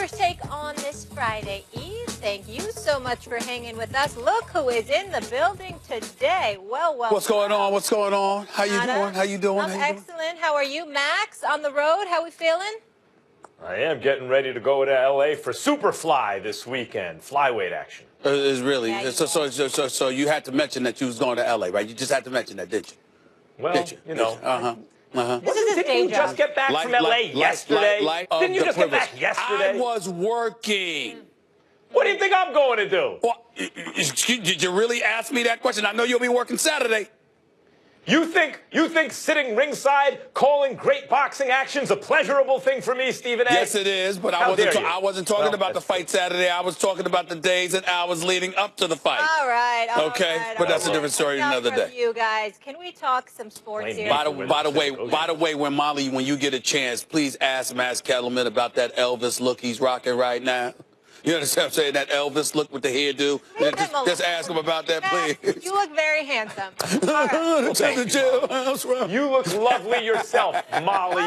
First Take on this Friday Eve. Thank you so much for hanging with us. Look who is in the building today. Well. What's going on? What's going on? How you doing? How you doing? I'm excellent. How are you, Max? On the road, how we feeling? I am getting ready to go to L.A. for Superfly this weekend, flyweight action. It's really Yeah, so you had to mention that you was going to L.A., right? You just had to mention that, didn't you? Well, you know. This is his day Didn't you just get back from L.A. yesterday? Didn't you just get back yesterday? I was working. What do you think I'm going to do? Well, did you really ask me that question? I know you'll be working Saturday. You think sitting ringside calling great boxing action's a pleasurable thing for me, Stephen A? Yes, it is, but I wasn't talking about the fight Saturday. I was talking about the days and hours leading up to the fight. All right. But that's a different story another day. You guys, can we talk some sports here? By the way, when you get a chance, please ask Max Kellerman about that Elvis look he's rocking right now. You understand what I'm saying? That Elvis look with the hairdo. Just ask him about that, please. You look very handsome. Right. You look lovely yourself, Molly.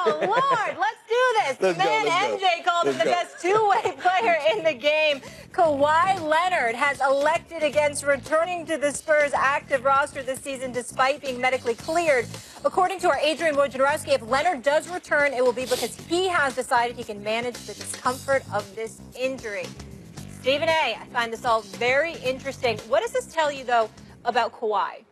Oh, Lord, let's do this. MJ called him the best two-way player in the game. Kawhi Leonard has elected against returning to the Spurs' active roster this season despite being medically cleared. According to our Adrian Wojnarowski, if Leonard does return, it will be because he has decided he can manage the discomfort of this injury. Stephen A., I find this all very interesting. What does this tell you, though, about Kawhi?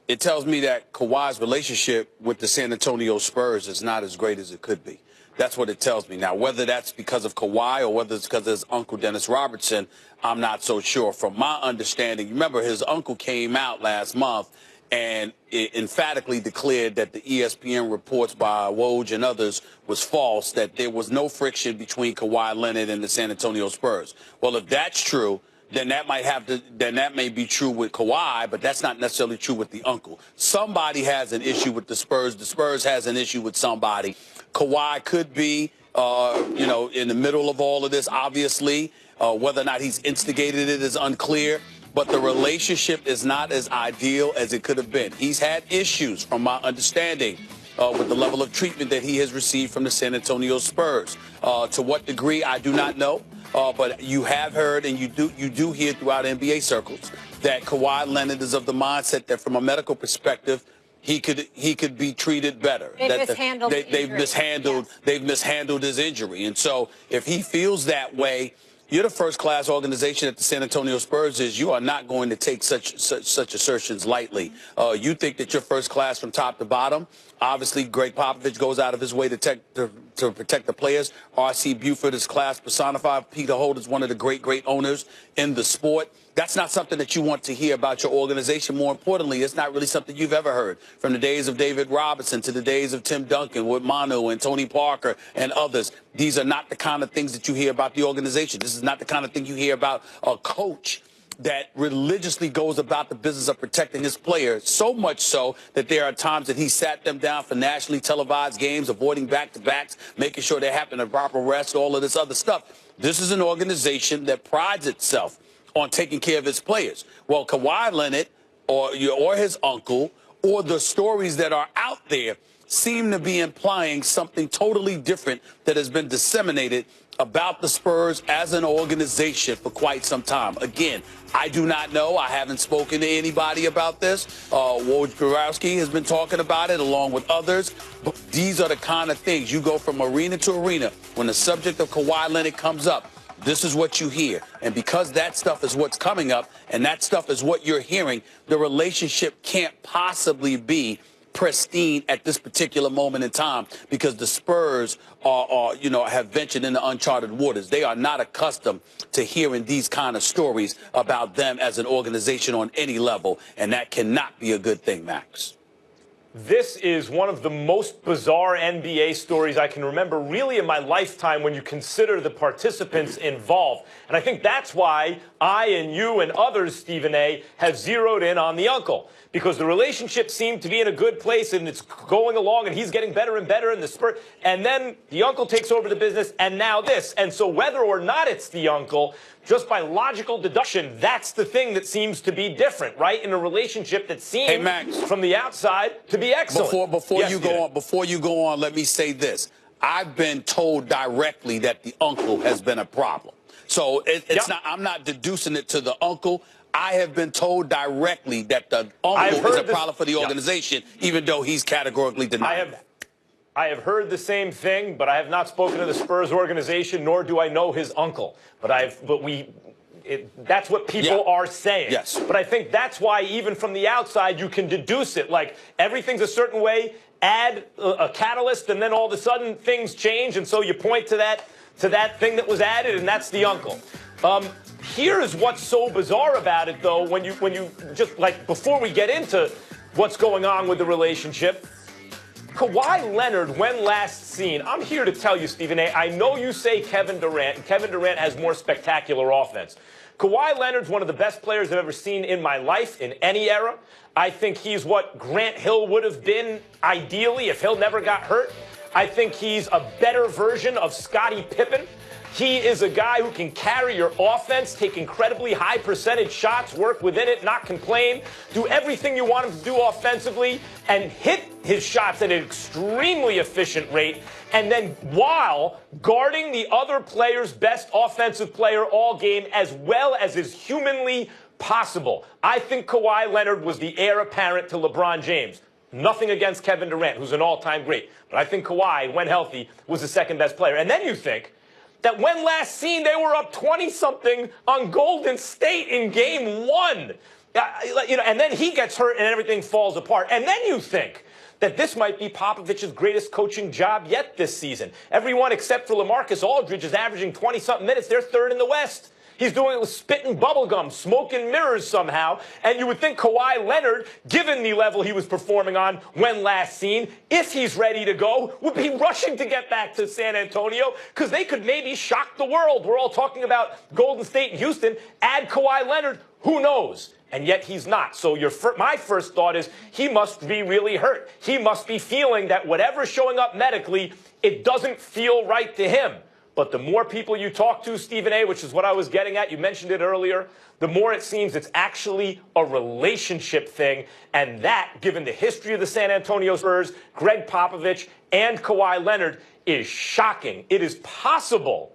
It tells me that Kawhi's relationship with the San Antonio Spurs is not as great as it could be. That's what it tells me. Now, whether that's because of Kawhi or whether it's because of his uncle, Dennis Robertson, I'm not so sure. From my understanding, remember, his uncle came out last month and it emphatically declared that the ESPN reports by Woj and others was false, that there was no friction between Kawhi Leonard and the San Antonio Spurs. Well, if that's true, then that may be true with Kawhi, but that's not necessarily true with the uncle. Somebody has an issue with the Spurs. The Spurs has an issue with somebody. Kawhi could be, in the middle of all of this, obviously. Whether or not he's instigated it is unclear. But the relationship is not as ideal as it could have been. He's had issues, from my understanding, with the level of treatment that he has received from the San Antonio Spurs. To what degree, I do not know. But you have heard and you do hear throughout NBA circles that Kawhi Leonard is of the mindset that from a medical perspective, he could be treated better. They've mishandled his injury. And so if he feels that way, you're the first-class organization at the San Antonio Spurs is. You are not going to take such assertions lightly. You think that you're first class from top to bottom. Obviously, Greg Popovich goes out of his way to protect the players. R.C. Buford is class personified. Peter Holt is one of the great owners in the sport. That's not something that you want to hear about your organization. More importantly, it's not really something you've ever heard. From the days of David Robinson to the days of Tim Duncan with Manu and Tony Parker and others. These are not the kind of things that you hear about the organization. This is not the kind of thing you hear about a coach that religiously goes about the business of protecting his players, so much so that there are times that he sat them down for nationally televised games, avoiding back-to-backs, making sure they happen at proper rest, all of this other stuff. This is an organization that prides itself on taking care of its players. Well, Kawhi Leonard or his uncle or the stories that are out there seem to be implying something totally different that has been disseminated about the Spurs as an organization for quite some time. Again, I do not know. I haven't spoken to anybody about this. Wojnarowski has been talking about it along with others. But these are the kind of things. You go from arena to arena. When the subject of Kawhi Leonard comes up, this is what you hear. And because that stuff is what's coming up and that stuff is what you're hearing, the relationship can't possibly be pristine at this particular moment in time because the Spurs have ventured into uncharted waters. They are not accustomed to hearing these kind of stories about them as an organization on any level, and that cannot be a good thing, Max. This is one of the most bizarre NBA stories I can remember really in my lifetime when you consider the participants involved. And I think that's why I and you and others, Stephen A., have zeroed in on the uncle. Because the relationship seemed to be in a good place and it's going along and he's getting better and better in the Spurs. And then the uncle takes over the business and now this. And so whether or not it's the uncle, just by logical deduction, that's the thing that seems to be different, right? In a relationship that seems from the outside to be excellent. Before you go on, let me say this. I've been told directly that the uncle has been a problem. So it's not. I'm not deducing it to the uncle. I have been told directly that the uncle is a problem for the organization, even though he's categorically denied that. I have heard the same thing, but I have not spoken to the Spurs organization, nor do I know his uncle. That's what people are saying. Yes. But I think that's why, even from the outside, you can deduce it. Like, everything's a certain way, add a catalyst, and then all of a sudden things change, and so you point to that thing that was added, and that's the uncle. Here's what's so bizarre about it, though, when you just, like, before we get into what's going on with the relationship, Kawhi Leonard, when last seen, I'm here to tell you, Stephen A., I know you say Kevin Durant, and Kevin Durant has more spectacular offense. Kawhi Leonard's one of the best players I've ever seen in my life, in any era. I think he's what Grant Hill would have been, ideally, if Hill never got hurt. I think he's a better version of Scottie Pippen. He is a guy who can carry your offense, take incredibly high percentage shots, work within it, not complain, do everything you want him to do offensively, and hit his shots at an extremely efficient rate, and then while guarding the other player's best offensive player all game as well as is humanly possible. I think Kawhi Leonard was the heir apparent to LeBron James. Nothing against Kevin Durant, who's an all-time great. But I think Kawhi, when healthy, was the second best player. And then you think that when last seen, they were up 20-something on Golden State in Game 1. And then he gets hurt and everything falls apart. And then you think that this might be Popovich's greatest coaching job yet this season. Everyone except for LaMarcus Aldridge is averaging 20-something minutes. They're third in the West. He's doing it with spitting bubblegum, smoking mirrors somehow. And you would think Kawhi Leonard, given the level he was performing on when last seen, if he's ready to go, would be rushing to get back to San Antonio because they could maybe shock the world. We're all talking about Golden State and Houston. Add Kawhi Leonard, who knows? And yet he's not. So my first thought is he must be really hurt. He must be feeling that whatever's showing up medically, it doesn't feel right to him. But the more people you talk to, Stephen A., which is what I was getting at, you mentioned it earlier, the more it seems it's actually a relationship thing. And that, given the history of the San Antonio Spurs, Greg Popovich, and Kawhi Leonard, is shocking. It is possible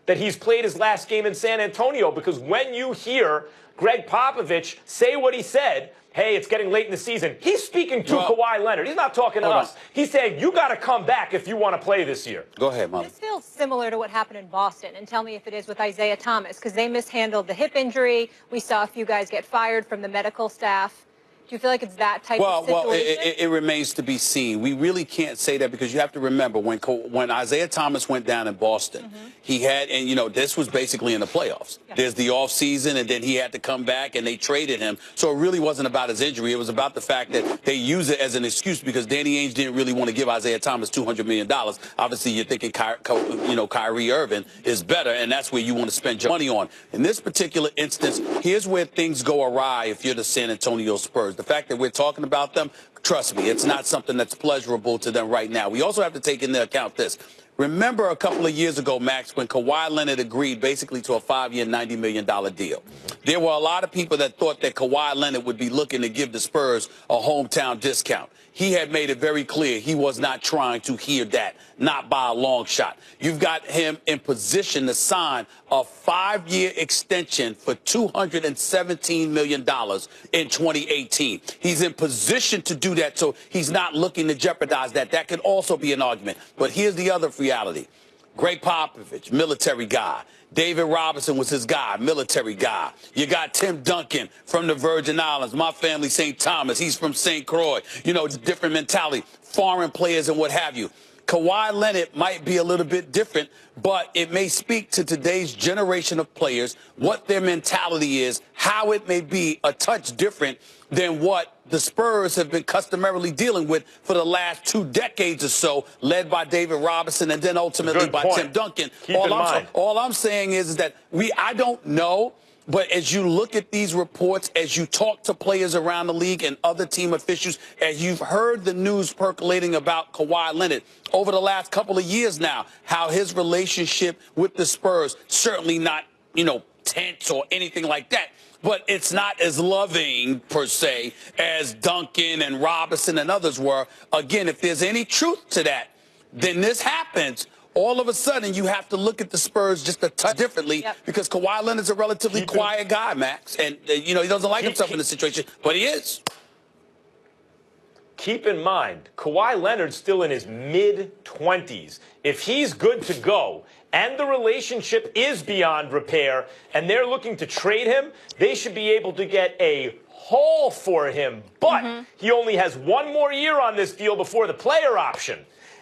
that he's played his last game in San Antonio because when you hear Greg Popovich say what he said, hey, it's getting late in the season, he's speaking to Kawhi Leonard. He's not talking to us. He's saying, you got to come back if you want to play this year. Go ahead, Mom. This feels similar to what happened in Boston, and tell me if it is with Isaiah Thomas, because they mishandled the hip injury. We saw a few guys get fired from the medical staff. Do you feel like it's that type of situation? Well, it remains to be seen. We really can't say that because you have to remember when Isaiah Thomas went down in Boston, he had, and you know, this was basically in the playoffs. Yeah. There's the offseason, and then he had to come back, and they traded him. So it really wasn't about his injury. It was about the fact that they use it as an excuse because Danny Ainge didn't really want to give Isaiah Thomas $200 million. Obviously, you're thinking, Kyrie Irving is better, and that's where you want to spend your money on. In this particular instance, here's where things go awry if you're the San Antonio Spurs. The fact that we're talking about them, trust me, it's not something that's pleasurable to them right now. We also have to take into account this. Remember a couple of years ago, Max, when Kawhi Leonard agreed basically to a 5-year, $90 million deal. There were a lot of people that thought that Kawhi Leonard would be looking to give the Spurs a hometown discount. He had made it very clear he was not trying to hear that, not by a long shot. You've got him in position to sign a 5-year extension for $217 million in 2018. He's in position to do that, so he's not looking to jeopardize that. That could also be an argument. But here's the other reality. Greg Popovich, military guy. David Robinson was his guy, military guy. You got Tim Duncan from the Virgin Islands. My family, St. Thomas. He's from St. Croix. You know, it's a different mentality. Foreign players and what have you. Kawhi Leonard might be a little bit different, but it may speak to today's generation of players, what their mentality is, how it may be a touch different than what the Spurs have been customarily dealing with for the last 2 decades or so, led by David Robinson and then ultimately by Tim Duncan. All I'm saying is that I don't know. But as you look at these reports, as you talk to players around the league and other team officials, as you've heard the news percolating about Kawhi Leonard over the last couple of years now, how his relationship with the Spurs, certainly not, tense or anything like that, but it's not as loving, per se, as Duncan and Robinson and others were. Again, if there's any truth to that, then this happens, all of a sudden you have to look at the Spurs just a touch differently because Kawhi Leonard's a relatively quiet guy, Max. And, he doesn't like himself in this situation, but he is. Keep in mind, Kawhi Leonard's still in his mid-20s. If he's good to go and the relationship is beyond repair and they're looking to trade him, they should be able to get a haul for him. But he only has one more year on this deal before the player option.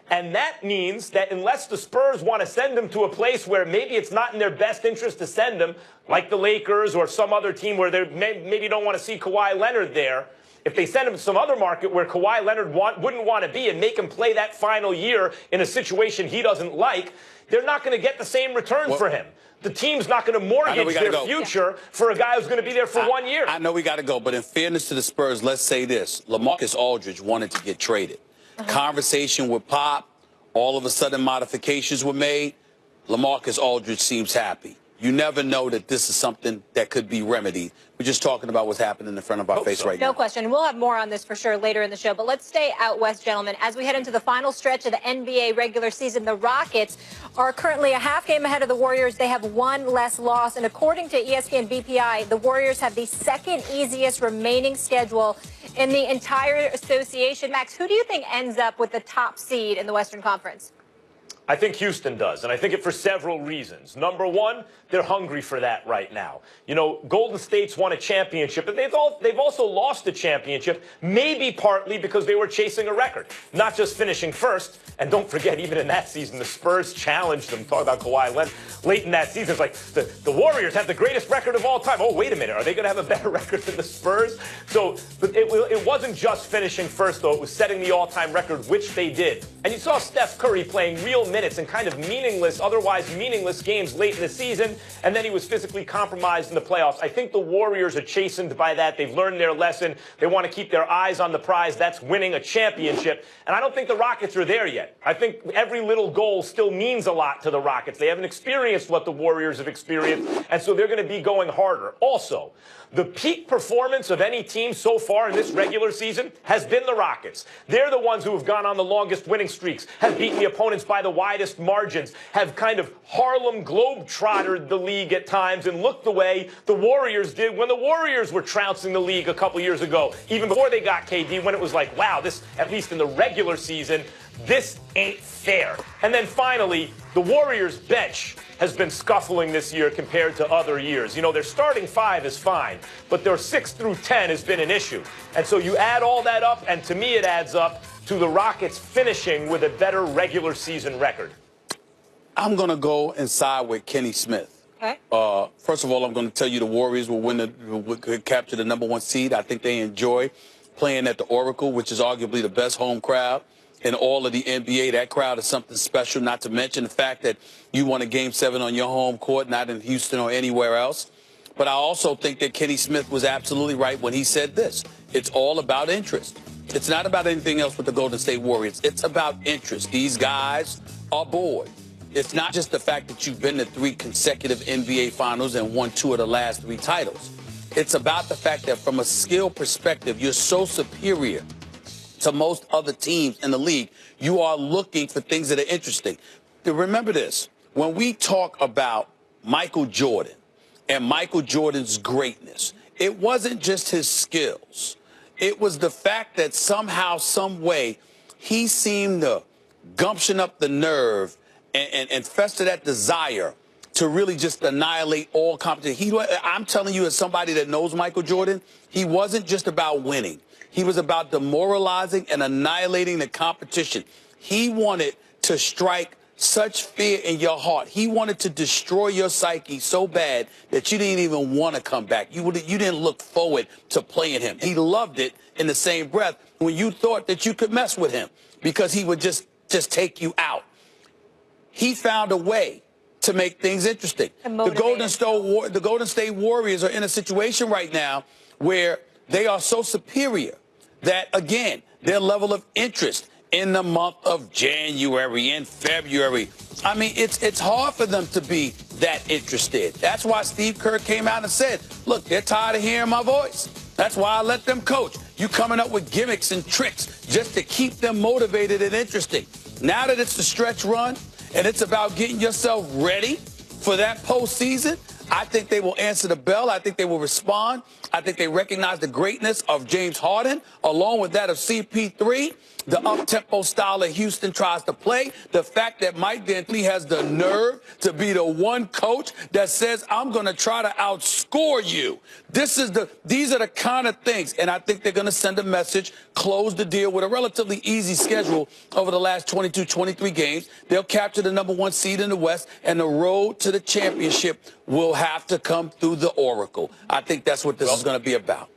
And that means that unless the Spurs want to send him to a place where maybe it's not in their best interest to send him, like the Lakers or some other team where they maybe don't want to see Kawhi Leonard there, if they send him to some other market where Kawhi Leonard wouldn't want to be and make him play that final year in a situation he doesn't like, they're not going to get the same return for him. The team's not going to mortgage their future for a guy who's going to be there for 1 year. I know we got to go, but in fairness to the Spurs, let's say this. LaMarcus Aldridge wanted to get traded. Conversation with Pop, all of a sudden modifications were made. LaMarcus Aldridge seems happy. You never know that this is something that could be remedied. We're just talking about what's happening in front of our face right now. No question. We'll have more on this for sure later in the show. But let's stay out west, gentlemen. As we head into the final stretch of the NBA regular season, the Rockets are currently a half game ahead of the Warriors. They have one less loss. And according to ESPN BPI, the Warriors have the second easiest remaining schedule in the entire association. Max, who do you think ends up with the top seed in the Western Conference? I think Houston does, and I think it for several reasons. Number one, they're hungry for that right now. Golden State's won a championship, but they've also lost a championship, maybe partly because they were chasing a record, not just finishing first. And don't forget, even in that season, the Spurs challenged them. Talk about Kawhi Leonard. Late in that season, it's like the Warriors have the greatest record of all time. Oh, wait a minute. Are they going to have a better record than the Spurs? So but it wasn't just finishing first, though. It was setting the all-time record, which they did. And you saw Steph Curry playing real minutes in kind of meaningless, otherwise meaningless games late in the season, and then he was physically compromised in the playoffs. I think the Warriors are chastened by that. They've learned their lesson. They want to keep their eyes on the prize. That's winning a championship. And I don't think the Rockets are there yet. I think every little goal still means a lot to the Rockets. They haven't experienced what the Warriors have experienced, and so they're going to be going harder. Also, the peak performance of any team so far in this regular season has been the Rockets. They're the ones who have gone on the longest winning streaks, have beaten the opponents by the widest margins, have kind of Harlem Globetrottered the league at times and looked the way the Warriors did when the Warriors were trouncing the league a couple years ago, even before they got KD, when it was like, wow, this, at least in the regular season, this ain't fair. And then finally, the Warriors bench has been scuffling this year compared to other years. Their starting five is fine, but their 6 through 10 has been an issue. And so you add all that up, and to me it adds up to the Rockets finishing with a better regular season record. I'm going to go and side with Kenny Smith. Okay. First of all, I'm going to tell you the Warriors will capture the #1 seed. I think they enjoy playing at the Oracle, which is arguably the best home crowd in all of the NBA. That crowd is something special, not to mention the fact that you won a Game 7 on your home court, not in Houston or anywhere else. But I also think that Kenny Smith was absolutely right when he said this. It's all about interest. It's not about anything else with the Golden State Warriors. It's about interest. These guys are bored. It's not just the fact that you've been to 3 consecutive NBA Finals and won 2 of the last 3 titles. It's about the fact that from a skill perspective, you're so superior to most other teams in the league. You are looking for things that are interesting. Remember this. When we talk about Michael Jordan and Michael Jordan's greatness, it wasn't just his skills. It was the fact that somehow, some way, he seemed to gumption up the nerve and fester that desire to really just annihilate all competition. I'm telling you, as somebody that knows Michael Jordan, he wasn't just about winning. He was about demoralizing and annihilating the competition. He wanted to strike such fear in your heart. He wanted to destroy your psyche so bad that you didn't even want to come back. You didn't look forward to playing him. He loved it in the same breath when you thought that you could mess with him because he would just take you out. He found a way to make things interesting. The Golden State Warriors are in a situation right now where they are so superior that, again, their level of interest in the month of January and February, I mean, it's hard for them to be that interested. That's why Steve Kerr came out and said, look, they're tired of hearing my voice. That's why I let them coach. You coming up with gimmicks and tricks just to keep them motivated and interesting. Now that it's the stretch run and it's about getting yourself ready for that postseason, I think they will answer the bell. I think they will respond. I think they recognize the greatness of James Harden, along with that of CP3, the up-tempo style that Houston tries to play, the fact that Mike D'Antoni has the nerve to be the one coach that says, I'm going to try to outscore you. These are the kind of things, and I think they're going to send a message, close the deal with a relatively easy schedule over the last 22, 23 games. They'll capture the #1 seed in the West, and the road to the championship will have to come through the Oracle. I think that's what this is going to be about.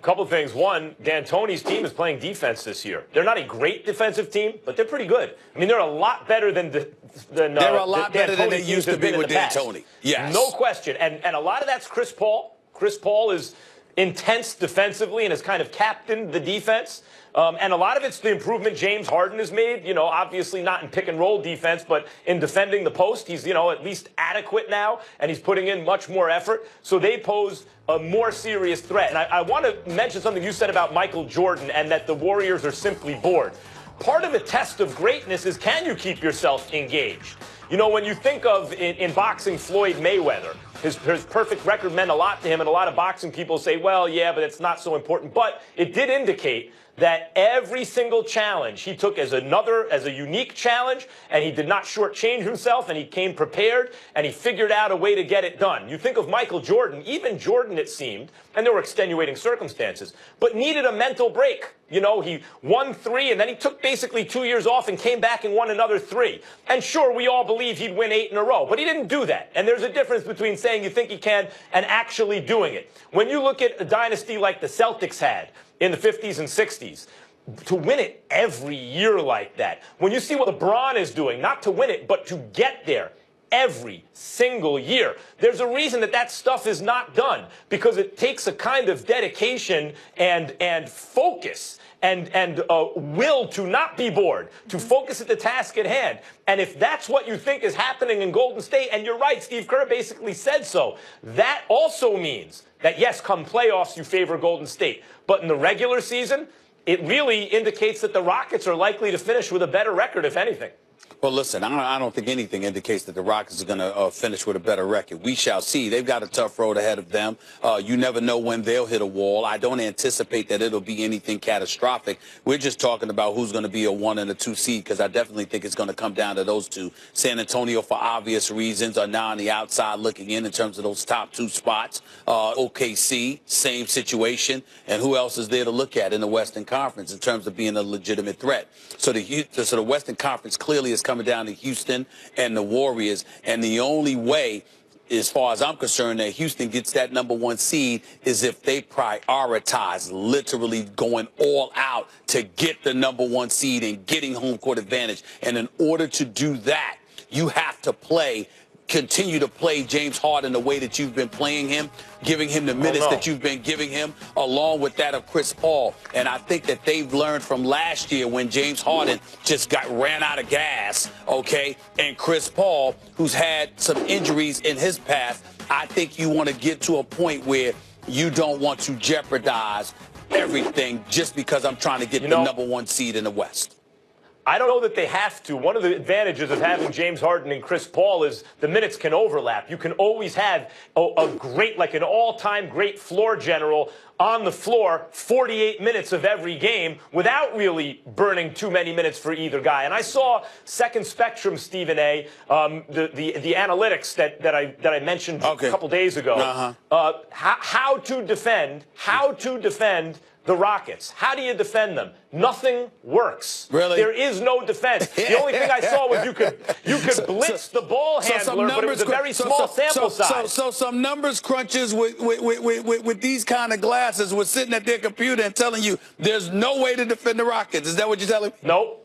Couple things. One, D'Antoni's team is playing defense this year. They're not a great defensive team, but they're pretty good. I mean, they're a lot better than they're a lot better than they used to be with D'Antoni. Yes, no question. And a lot of that's Chris Paul. Chris Paul is intense defensively and has kind of captained the defense. And a lot of it's the improvement James Harden has made, you know, obviously not in pick and roll defense, but in defending the post. He's, you know, at least adequate now, and he's putting in much more effort. So they pose a more serious threat. And I want to mention something you said about Michael Jordan and that the Warriors are simply bored. Part of the test of greatness is, can you keep yourself engaged? You know, when you think of, in boxing, Floyd Mayweather, his perfect record meant a lot to him, and a lot of boxing people say, well, yeah, but it's not so important. But it did indicate that every single challenge he took as a unique challenge, and he did not shortchange himself, and he came prepared, and he figured out a way to get it done. You think of Michael Jordan, even Jordan, it seemed, and there were extenuating circumstances, but needed a mental break. You know, he won 3, and then he took basically 2 years off and came back and won another 3. And sure, we all believe he'd win 8 in a row, but he didn't do that. And there's a difference between saying you think he can and actually doing it. When you look at a dynasty like the Celtics had in the 50s and 60s, to win it every year like that, when you see what LeBron is doing, not to win it, but to get there every single year, there's a reason that stuff is not done, because it takes a kind of dedication and focus and will to not be bored, to focus at the task at hand. And if that's what you think is happening in Golden State, and you're right, Steve Kerr basically said so, that also means that, yes, come playoffs, you favor Golden State. But in the regular season, it really indicates that the Rockets are likely to finish with a better record, if anything. Well, listen, I don't think anything indicates that the Rockets are going to finish with a better record. We shall see. They've got a tough road ahead of them. You never know when they'll hit a wall. I don't anticipate that it'll be anything catastrophic. We're just talking about who's going to be a 1 and a 2 seed, because I definitely think it's going to come down to those two. San Antonio, for obvious reasons, are now on the outside looking in terms of those top 2 spots. OKC, same situation. And who else is there to look at in the Western Conference in terms of being a legitimate threat? So the Western Conference clearly is coming down to Houston and the Warriors, and the only way, as far as I'm concerned, that Houston gets that #1 seed is if they prioritize literally going all out to get the #1 seed and getting home court advantage. And in order to do that, you have to continue to play James Harden the way that you've been playing him, giving him the minutes that you've been giving him, along with that of Chris Paul. And I think that they've learned from last year when James Harden just ran out of gas, okay, and Chris Paul, who's had some injuries in his past. I think you want to get to a point where you don't want to jeopardize everything just because I'm trying to get the #1 seed in the West. I don't know that they have to. One of the advantages of having James Harden and Chris Paul is the minutes can overlap. You can always have a great, like an all-time great floor general on the floor 48 minutes of every game without really burning too many minutes for either guy. And I saw Second Spectrum, Stephen A., the analytics that I mentioned a couple days ago, how to defend the Rockets. How do you defend them? Nothing works. Really? There is no defense. The only thing I saw was you could blitz the ball handler, but it was a very small sample size. So some numbers crunches with these kind of glasses were sitting at their computer and telling you there's no way to defend the Rockets. Is that what you're telling me?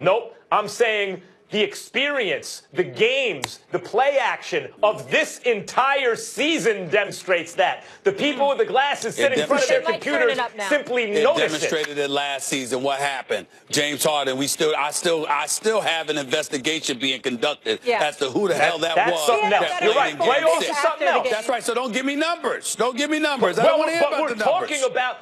Nope. I'm saying the experience, the games, the play action of this entire season demonstrates that. The people with the glasses sitting in front of their computers simply notice it. Demonstrated it last season. What happened? James Harden. I still have an investigation being conducted as to who the hell that that's was. Something else. You're right. Playoffs is something else. That's right. So don't give me numbers. Don't give me numbers. I don't want to hear about the numbers.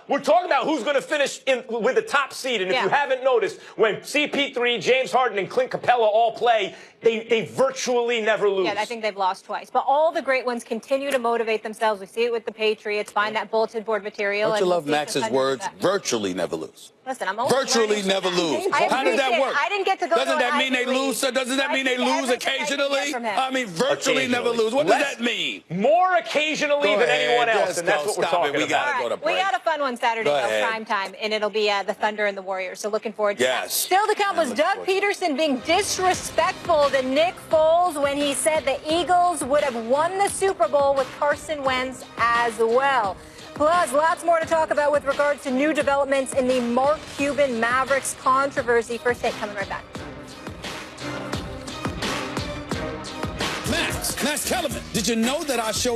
We're talking about who's going to finish with the top seed. And if you haven't noticed, when CP3, James Harden, and Clint Capella all play, they virtually never lose. Yeah, I think they've lost twice. But all the great ones continue to motivate themselves. We see it with the Patriots. Find that bulletin board material. Don't you love Max's words? Virtually never lose. Listen, I'm virtually never lose. How does that work? I didn't get to go. Doesn't that mean they lose? Doesn't that mean they lose occasionally? I mean, virtually never lose. What does that mean? More occasionally than anyone else, and that's what we're talking about. We got a fun one Saturday, prime time, and it'll be the Thunder and the Warriors. So looking forward to that. Still to come was Doug Peterson being disrespectful to Nick Foles when he said the Eagles would have won the Super Bowl with Carson Wentz as well. Plus, lots more to talk about with regards to new developments in the Mark Cuban Mavericks controversy. First Take coming right back. Max Kellerman, did you know that our show